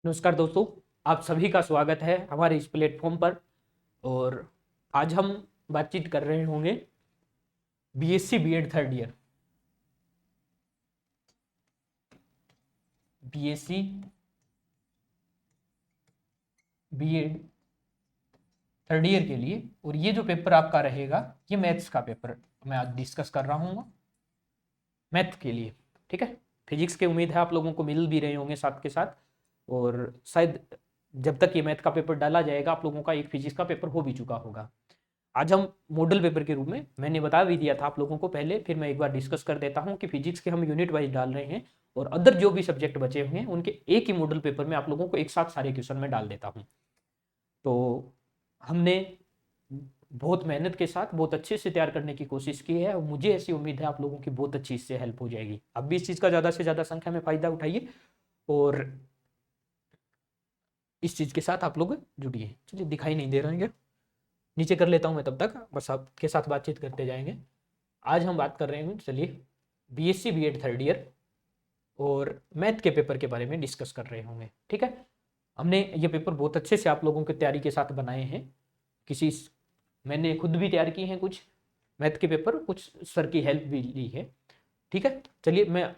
नमस्कार दोस्तों, आप सभी का स्वागत है हमारे इस प्लेटफॉर्म पर। और आज हम बातचीत कर रहे होंगे BSc BEd third year, BSc BEd third year के लिए। और ये जो पेपर आपका रहेगा ये मैथ्स का पेपर मैं आज डिस्कस कर रहा हूँ मैथ के लिए। ठीक है, फिजिक्स के उम्मीद है आप लोगों को मिल भी रहे होंगे साथ के साथ, और शायद जब तक ये मैथ का पेपर डाला जाएगा आप लोगों का एक फिजिक्स का पेपर हो भी चुका होगा। आज हम मॉडल पेपर के रूप में, मैंने बता भी दिया था आप लोगों को पहले, फिर मैं एक बार डिस्कस कर देता हूं कि फिजिक्स के हम यूनिट वाइज डाल रहे हैं और अदर जो भी सब्जेक्ट बचे हुए हैं उनके एक ही मॉडल पेपर में आप लोगों को एक साथ सारे क्वेश्चन में डाल देता हूं। तो हमने बहुत मेहनत के साथ बहुत अच्छे से तैयार करने की कोशिश की है और मुझे ऐसी उम्मीद है आप लोगों की बहुत अच्छी इससे हेल्प हो जाएगी। अब भी इस चीज़ का ज़्यादा से ज़्यादा संख्या में फ़ायदा उठाइए और इस चीज़ के साथ आप लोग जुड़िए। चलिए, दिखाई नहीं दे रहे हैं, नीचे कर लेता हूँ मैं, तब तक बस आपके साथ बातचीत करते जाएंगे। आज हम बात कर रहे हैं, चलिए, बीएससी बीएड थर्ड ईयर और मैथ के पेपर के बारे में डिस्कस कर रहे होंगे। ठीक है, हमने ये पेपर बहुत अच्छे से आप लोगों की तैयारी के साथ बनाए हैं। किसी मैंने खुद भी तैयार किए हैं कुछ मैथ के पेपर, कुछ सर की हेल्प भी ली है। ठीक है, चलिए मैं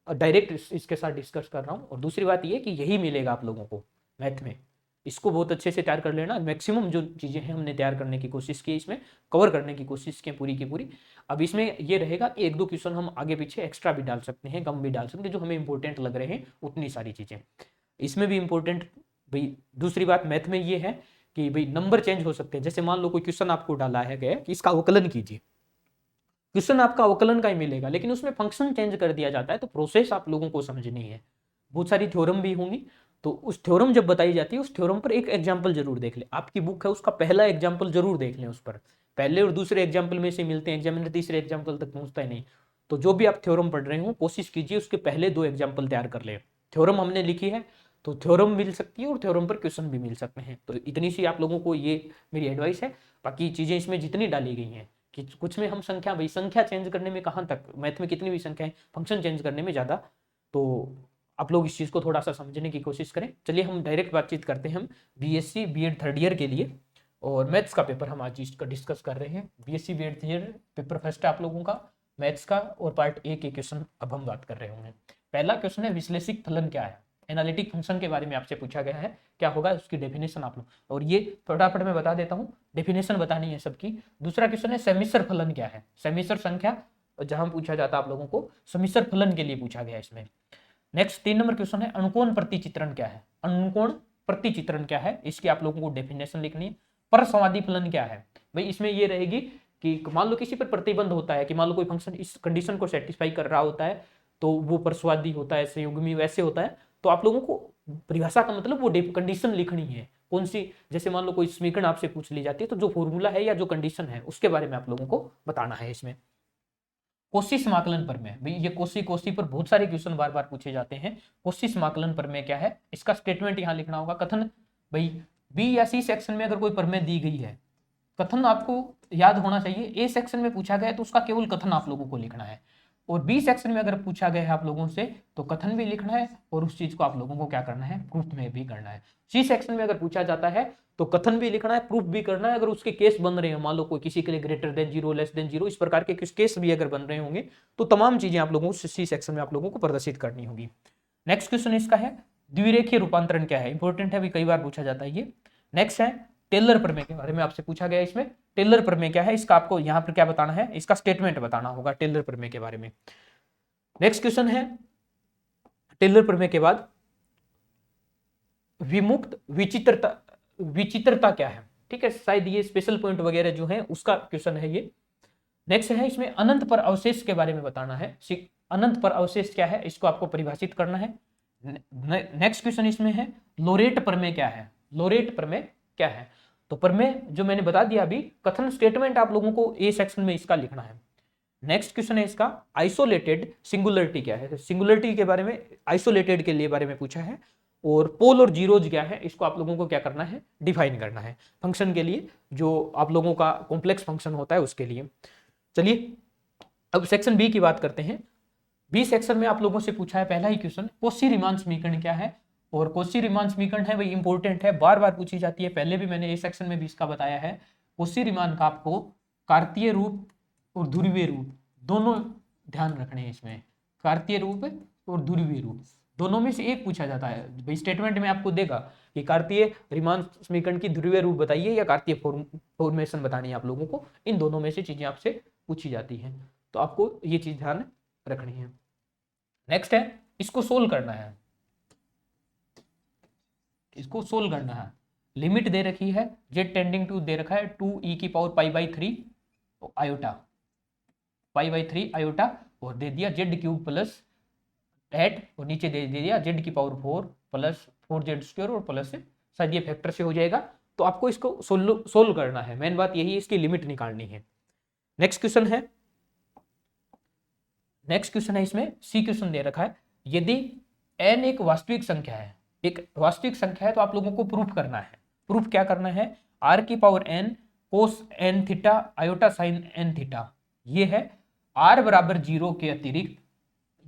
डायरेक्ट इसके साथ डिस्कस कर रहा हूँ। और दूसरी बात ये कि यही मिलेगा आप लोगों को मैथ में, इसको बहुत अच्छे से तैयार कर लेना। मैक्सिमम जो चीज़ें हैं हमने तैयार करने की कोशिश की, इसमें कवर करने की कोशिश की पूरी की पूरी। अब इसमें ये रहेगा कि एक दो क्वेश्चन हम आगे पीछे एक्स्ट्रा भी डाल सकते हैं, कम भी डाल सकते हैं, जो हमें इंपॉर्टेंट लग रहे हैं उतनी सारी चीज़ें इसमें भी इंपॉर्टेंट। भाई दूसरी बात मैथ में ये है कि भाई नंबर चेंज हो सकते हैं। जैसे मान लो कोई क्वेश्चन आपको डाला है गया कि इसका अवकलन कीजिए, क्वेश्चन आपका अवकलन का ही मिलेगा लेकिन उसमें फंक्शन चेंज कर दिया जाता है, तो प्रोसेस आप लोगों को समझनी है। बहुत सारी थ्योरम भी होंगी, तो उस थ्योरम जब बताई जाती है उस थ्योरम पर एक एग्जाम्पल जरूर देख ले। आपकी बुक है उसका पहला एग्जाम्पल जरूर देख लें उस पर। पहले और दूसरे एग्जाम्पल में से मिलते हैं, एग्जामिनर तीसरे एग्जाम्पल तक पहुंचता ही नहीं। तो जो भी आप थ्योरम पढ़ रहे हो कोशिश कीजिए उसके पहले दो एग्जाम्पल तैयार कर ले। थ्योरम हमने लिखी है तो थ्योरम मिल सकती है और थ्योरम पर क्वेश्चन भी मिल सकते हैं। तो इतनी सी आप लोगों को ये मेरी एडवाइस है। बाकी चीजें इसमें जितनी डाली गई हैं कि कुछ में हम संख्या, भाई संख्या चेंज करने में कहाँ तक, मैथ में कितनी भी संख्या है, फंक्शन चेंज करने में ज़्यादा। तो आप लोग इस चीज़ को थोड़ा सा समझने की कोशिश करें। चलिए हम डायरेक्ट बातचीत करते हैं। हम बीएससी बीएड थर्ड ईयर के लिए और मैथ्स का पेपर हम आज इसका डिस्कस कर रहे हैं। BSc BEd third year paper first है आप लोगों का मैथ्स का, और पार्ट ए के क्वेश्चन अब हम बात कर रहे होंगे। पहला क्वेश्चन है विश्लेषिक फलन क्या है। एनालिटिक फंक्शन के बारे में आपसे पूछा गया है, क्या होगा उसकी डेफिनेशन आप लोग, और ये फटाफट मैं बता देता हूँ, डेफिनेशन बतानी है सबकी। दूसरा क्वेश्चन है सेमिसर फलन क्या है। सेमिसर संख्या जहां पूछा जाता है आप लोगों को, समिसर फलन के लिए पूछा गया इसमें। नेक्स्ट 3 नंबर क्वेश्चन है अणुकोण प्रतिचित्रण क्या है। अणुकोण प्रतिचित्रण क्या है, इसकी आप लोगों को डेफिनेशन लिखनी है। परसंवादी फलन क्या है, भाई इसमें ये रहेगी कि मान लो किसी पर प्रतिबंध होता है कि मान लो कोई फंक्शन इस कंडीशन को सेटिस्फाई कर रहा होता है तो वो परस्वादी होता है, संयुग्मी वैसे होता है। तो आप लोगों को परिभाषा का मतलब वो कंडीशन लिखनी है कौन सी। जैसे मान लो कोई समीकरण आपसे पूछ ली जाती है तो जो फॉर्मूला है या जो कंडीशन है उसके बारे में आप लोगों को बताना है इसमें। कोशी समाकलन प्रमेय, भाई ये कोशी कोशी पर बहुत सारे क्वेश्चन बार बार पूछे जाते हैं। कोशी समाकलन प्रमेय क्या है, इसका स्टेटमेंट यहाँ लिखना होगा। कथन, भाई बी या सी सेक्शन में अगर कोई प्रमेय दी गई है, कथन आपको याद होना चाहिए। ए सेक्शन में पूछा गया है तो उसका केवल कथन आप लोगों को लिखना है, और बी सेक्शन में अगर पूछा गया है आप लोगों से तो कथन भी लिखना है और उस चीज को आप लोगों को क्या करना है, प्रूफ में भी करना है। सी सेक्शन में अगर पूछा जाता है तो कथन भी लिखना है, प्रूफ भी करना है। अगर उसके केस बन रहे हैं, मान लो कोई किसी के लिए greater than zero, less than zero, इस प्रकार के केस भी अगर बन रहे होंगे तो तमाम चीजें आप लोगों को सी सेक्शन में आप लोगों को प्रदर्शित करनी होगी। नेक्स्ट क्वेश्चन इसका है द्विरेखीय रूपांतरण क्या है, इंपॉर्टेंट है, भी कई बार पूछा जाता है ये। नेक्स्ट है टेलर प्रमेय के बारे में आपसे पूछा गया इसमें। टेलर प्रमेय क्या है, इसका आपको यहाँ पर क्या बताना है, इसका स्टेटमेंट बताना होगा टेलर प्रमेय के बारे में। नेक्स्ट क्वेश्चन है टेलर प्रमेय के बाद विमुक्त विचित्रता, विचित्रता क्या है। ठीक है, शायद ये स्पेशल पॉइंट वगैरह जो है उसका क्वेश्चन है ये। नेक्स्ट है इसमें अनंत पर अवशेष के बारे में बताना है। अनंत पर अवशेष क्या है इसको आपको परिभाषित करना है। नेक्स्ट क्वेश्चन इसमें है लोरेट प्रमेय क्या है। लोरेट प्रमेय क्या है, तो प्रमेय जो मैंने बता दिया अभी, कथन स्टेटमेंट आप लोगों को ए सेक्शन में इसका लिखना है। नेक्स्ट क्वेश्चन है इसका आइसोलेटेड सिंगुलरिटी क्या है। सिंगुलरिटी के बारे में, आइसोलेटेड के लिए बारे में पूछा है। और पोल और जीरोज क्या है, इसको आप लोगों को क्या करना है, डिफाइन करना है फंक्शन के लिए, जो आप लोगों का कॉम्प्लेक्स फंक्शन होता है उसके लिए। चलिए अब सेक्शन बी की बात करते हैं। बी सेक्शन में आप लोगों से पूछा है पहला ही क्वेश्चन, कोशी रीमान समीकरण क्या है और कौशी रीमान समीकरण है वही इंपॉर्टेंट है, बार बार पूछी जाती है, पहले भी मैंने इस सेक्शन में भी इसका बताया है। कौशी रीमान का आपको कार्तीय रूप और ध्रुवीय रूप दोनों ध्यान रखने हैं इसमें। कार्तीय रूप और ध्रुवीय रूप दोनों में से एक पूछा जाता है भाई, स्टेटमेंट में आपको देगा कि कार्तीय रीमान समीकरण की ध्रुवीय रूप बताइए या कार्तीय फॉर्मेशन बतानी है आप लोगों को, इन दोनों में से चीजें आपसे पूछी जाती हैं, तो आपको ये चीज ध्यान रखनी है। नेक्स्ट है इसको सोल्व करना है, इसको सोल्व करना है। लिमिट दे रखी है, z टेंडिंग टू दे रखा है 2e⁻π/3 आयोटा, π/3 आयोटा, और दे दिया z³ प्लस 8 और नीचे दे दिया z⁴ प्लस 4z² और प्लस शायद ये फैक्टर से हो जाएगा। तो आपको इसको सोल्व करना है, मेन बात यही है, इसकी लिमिट निकालनी है। नेक्स्ट क्वेश्चन है इसमें सी क्वेश्चन दे रखा है, यदि n एक वास्तविक संख्या है, एक वास्तविक संख्या है तो आप लोगों को प्रूफ करना है। प्रूफ क्या करना है, r⁴n cos n theta iota sin n theta, ये है r बराबर 0 के अतिरिक्त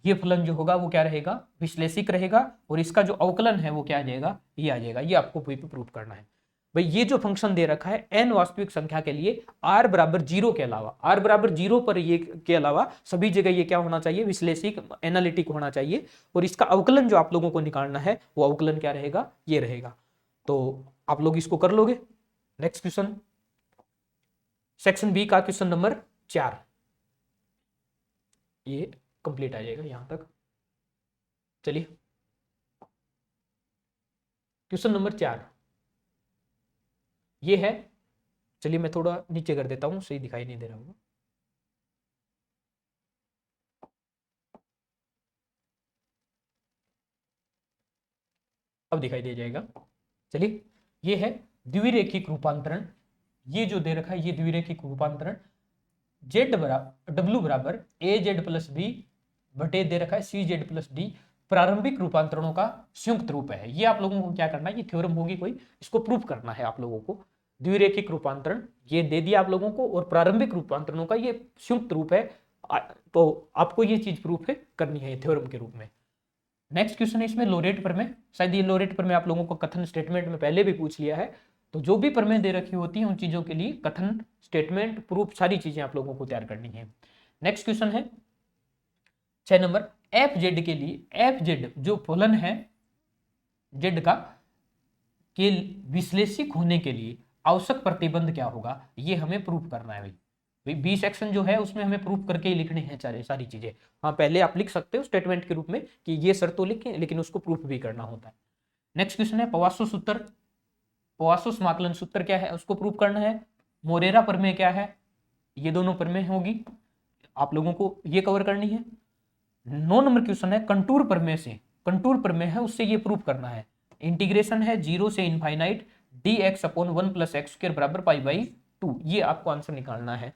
ये फलन जो होगा वो क्या रहेगा, विश्लेषिक रहेगा, और इसका जो अवकलन है वो क्या आ जाएगा, ये आ जाएगा। ये आपको प्रूफ करना है भाई। ये जो फंक्शन दे रखा है n वास्तविक संख्या के लिए r बराबर 0 के अलावा, r बराबर 0 पर ये के अलावा सभी जगह ये क्या होना चाहिए, विश्लेषिक एनालिटिक होना चाहिए, और इसका अवकलन जो आप लोगों को निकालना है वो अवकलन क्या रहेगा, ये रहेगा। तो आप लोग इसको कर लोगे। नेक्स्ट क्वेश्चन, सेक्शन बी का क्वेश्चन नंबर 4, ये कंप्लीट आ जाएगा यहां तक। चलिए क्वेश्चन नंबर 4 ये है, चलिए मैं थोड़ा नीचे कर देता हूं, सही दिखाई नहीं दे रहा होगा। अब दिखाई दे जाएगा। चलिए ये है द्विरेखिक रूपांतरण, ये जो दे रखा है ये द्विरेखिक रूपांतरण, w बराबर az प्लस बी बटे दे रखा है cz प्लस डी प्रारंभिक रूपांतरणों का संयुक्त रूप है। ये आप लोगों को क्या करना है, ये थ्योरम होगी कोई, इसको प्रूफ करना है आप लोगों को। द्विरेखिक रूपांतरण ये दे दिया आप लोगों को, और प्रारंभिक रूपांतरणों का ये संयुक्त रूप है, तो आपको ये चीज प्रूफ है करनी है थ्योरम के रूप में। नेक्स्ट क्वेश्चन है इसमें लोरेट प्रमेय, शायद ये लोरेट प्रमेय आप लोगों को कथन स्टेटमेंट में पहले भी पूछ लिया है। तो जो भी प्रमेय दे रखी होती है उन चीजों के लिए कथन स्टेटमेंट प्रूफ सारी चीजें आप लोगों को तैयार करनी है। नेक्स्ट क्वेश्चन है 6 नंबर, एफ जेड के लिए, एफ जेड जो फलन है जेड का के विश्लेषिक होने के लिए आवश्यक प्रतिबंध क्या होगा, ये हमें प्रूफ करना है भाई। बी सेक्शन जो है उसमें हमें प्रूफ करके ही लिखने हैं सारी चीजें। हाँ पहले आप लिख सकते हो स्टेटमेंट के रूप में कि ये शर्तों लिखें, लेकिन उसको प्रूफ भी करना होता है। नेक्स्ट क्वेश्चन है पवासो सूत्र, पवासो समाकलन सूत्र क्या है उसको प्रूफ करना है। मोरेरा प्रमेय क्या है, ये दोनों प्रमेय होगी, आप लोगों को ये कवर करनी है। 9 नंबर क्वेश्चन है कंटूर प्रमेय से, कंटूर प्रमेय है उससे ये प्रूफ करना है। इंटीग्रेशन है 0 से इनफाइनाइट dx/1 + x² बराबर π/2, ये आपको आंसर निकालना है,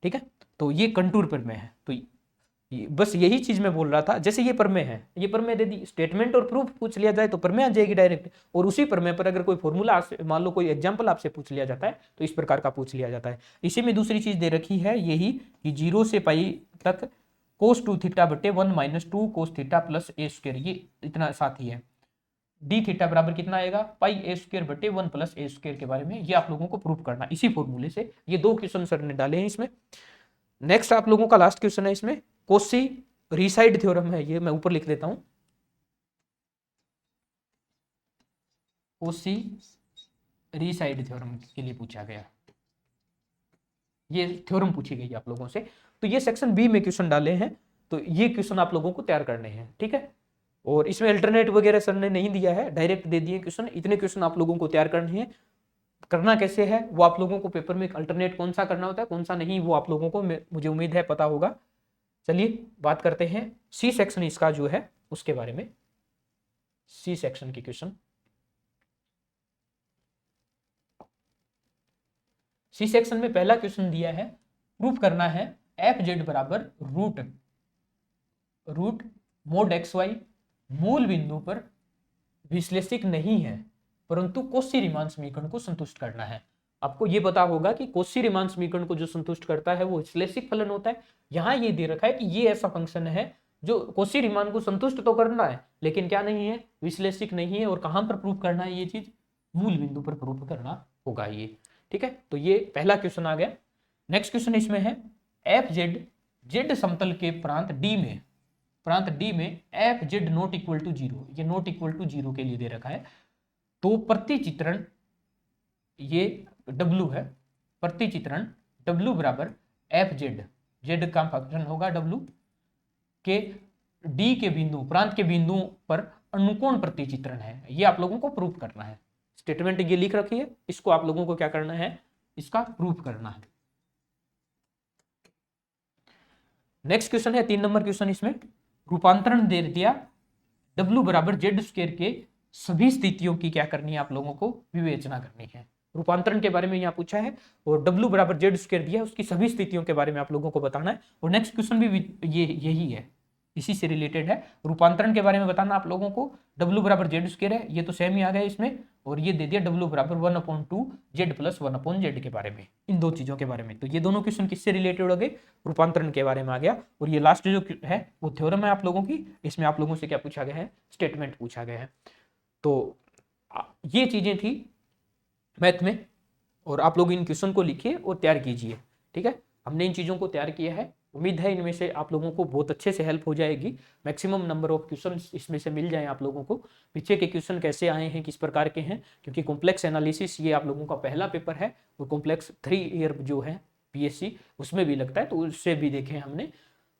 ठीक है। तो ये कंटूर प्रमेय है, तो बस यही चीज मैं बोल रहा था। जैसे ये प्रमेय है, ये प्रमेय दे दी, स्टेटमेंट और प्रूफ पूछ लिया जाए तो प्रमेय आ जाएगी डायरेक्ट, और उसी प्रमेय पर अगर कोई फॉर्मूला मान लो कोई एग्जांपल आपसे पूछ लिया जाता है तो इस प्रकार का पूछ लिया जाता है। इसी में दूसरी चीज दे रखी है यही कि 0 से π तक cos 2 थीटा बटे 1 - 2 cos थीटा प्लस a², ये इतना साथ ही है। डी थीटा बराबर कितना आएगा, πa² बटे 1 + a² के बारे में ये आप लोगों को प्रूफ करना इसी फॉर्मूले से। ये 2 क्वेश्चन सर ने डाले हैं इसमें। नेक्स्ट आप लोगों का लास्ट क्वेश्चन है इसमें, कोशी रीसाइड थ्योरम है, ये मैं ऊपर लिख देता हूं, कोशी रीसाइड थ्योरम के लिए पूछा गया, ये थ्योरम पूछी गई आप लोगों से। तो ये सेक्शन बी में क्वेश्चन डाले हैं, तो ये क्वेश्चन आप लोगों को तैयार करने हैं, ठीक है। और इसमें अल्टरनेट वगैरह सर ने नहीं दिया है, डायरेक्ट दे दिए क्वेश्चन। इतने क्वेश्चन आप लोगों को तैयार करने हैं। करना कैसे है वो आप लोगों को पेपर में अल्टरनेट कौन सा करना होता है कौन सा नहीं, वो आप लोगों को मुझे उम्मीद है पता होगा। चलिए बात करते हैं सी सेक्शन इसका जो है उसके बारे में। सी सेक्शन के क्वेश्चन, सी सेक्शन में पहला क्वेश्चन दिया है, प्रूफ करना है एफ जेड बराबर रूट मोड XY मूल बिंदु पर विश्लेषिक नहीं है, परंतु कोशी रीमान समीकरण को संतुष्ट करना है। आपको ये पता होगा कि कोशी रीमान समीकरण को जो संतुष्ट करता है वो विश्लेषिक फलन होता है। यहां ये दे रखा है कि ये ऐसा फंक्शन है जो कॉची रीमान को संतुष्ट तो करना है, लेकिन क्या नहीं है, विश्लेषिक नहीं है। और कहां पर प्रूफ करना है ये चीज, मूल बिंदु पर प्रूफ करना होगा ये। ठीक है, तो ये पहला क्वेश्चन आ गया। नेक्स्ट क्वेश्चन इसमें है एफ जेड, जेड समतल के प्रांत डी में F Z not equal to 0, ये नॉट इक्वल टू 0 के लिए दे रखा है। तो प्रतिचित्रण ये W है, प्रतिचित्रण W बराबर एफ जेड, जेड का फंक्शन होगा W के डी के बिंदु, प्रांत के बिंदुओं पर अनुकोण प्रतिचित्रण है, ये आप लोगों को प्रूफ करना है। स्टेटमेंट ये लिख रखी है, इसको आप लोगों को क्या करना है, इसका प्रूफ करना है। नेक्स्ट क्वेश्चन है 3 नंबर क्वेश्चन, इसमें रूपांतरण दे दिया W बराबर जेड स्क्वायर के सभी स्थितियों की क्या करनी है, आप लोगों को विवेचना करनी है। रूपांतरण के बारे में यहाँ पूछा है और W बराबर जेड स्क्वायर दिया है, उसकी सभी स्थितियों के बारे में आप लोगों को बताना है। और नेक्स्ट क्वेश्चन भी यही है, इसी से रिलेटेड है। रूपांतरण के बारे में बताना आप लोगों को, W बराबर जेड स्क्वायर है, ये तो सेम ही आ गया इसमें, और ये दे दिया W बराबर 1/2 जेड प्लस 1/z के बारे में, इन दो चीजों के बारे में। तो ये दोनों क्वेश्चन किससे रिलेटेड हो गए, रूपांतरण के बारे में आ गया। और ये लास्ट जो है वो थ्योरम है आप लोगों की, इसमें आप लोगों से क्या पूछा गया है, स्टेटमेंट पूछा गया है। तो ये चीजें थी मैथ में, और आप लोग इन क्वेश्चन को लिखिए और तैयार कीजिए। ठीक है, हमने इन चीजों को तैयार किया है, उम्मीद है इनमें से आप लोगों को बहुत अच्छे से हेल्प हो जाएगी। मैक्सिमम नंबर ऑफ क्वेश्चन इसमें से मिल जाए आप लोगों को। पीछे के क्वेश्चन कैसे आए हैं, किस प्रकार के हैं, क्योंकि कॉम्प्लेक्स एनालिसिस ये आप लोगों का पहला पेपर है, और कॉम्प्लेक्स 3 ईयर जो है PSC उसमें भी लगता है, तो उससे भी देखे हमने,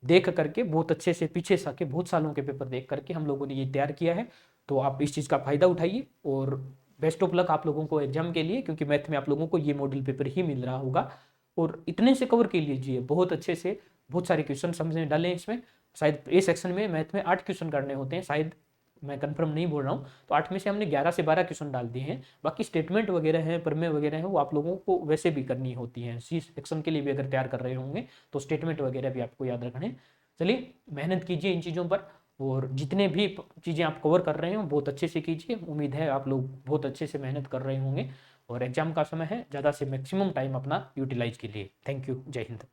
देख करके बहुत अच्छे से पीछे के बहुत सालों के पेपर देख करके हम लोगों ने ये तैयार किया है। तो आप इस चीज़ का फायदा उठाइए, और बेस्ट ऑफ लक आप लोगों को एग्जाम के लिए, क्योंकि मैथ में आप लोगों को ये मॉडल पेपर ही मिल रहा होगा। और इतने से कवर कर लीजिए बहुत अच्छे से, बहुत सारे क्वेश्चन समझने डाले इसमें। शायद ए सेक्शन में मैथ में 8 क्वेश्चन करने होते हैं, शायद मैं कंफर्म नहीं बोल रहा हूँ। तो 8 में से हमने 11 से 12 क्वेश्चन डाल दिए हैं। बाकी स्टेटमेंट वगैरह हैं, प्रमेय वगैरह हैं, वो आप लोगों को वैसे भी करनी होती हैं। सी सेक्शन के लिए भी अगर तैयार कर रहे होंगे तो स्टेटमेंट वगैरह भी आपको याद रखना है। चलिए मेहनत कीजिए इन चीज़ों पर, और जितने भी चीज़ें आप कवर कर रहे हो बहुत अच्छे से कीजिए। उम्मीद है आप लोग बहुत अच्छे से मेहनत कर रहे होंगे, और एग्जाम का समय है, ज़्यादा से मैक्सिमम टाइम अपना यूटिलाइज कीजिए। थैंक यू, जय हिंद।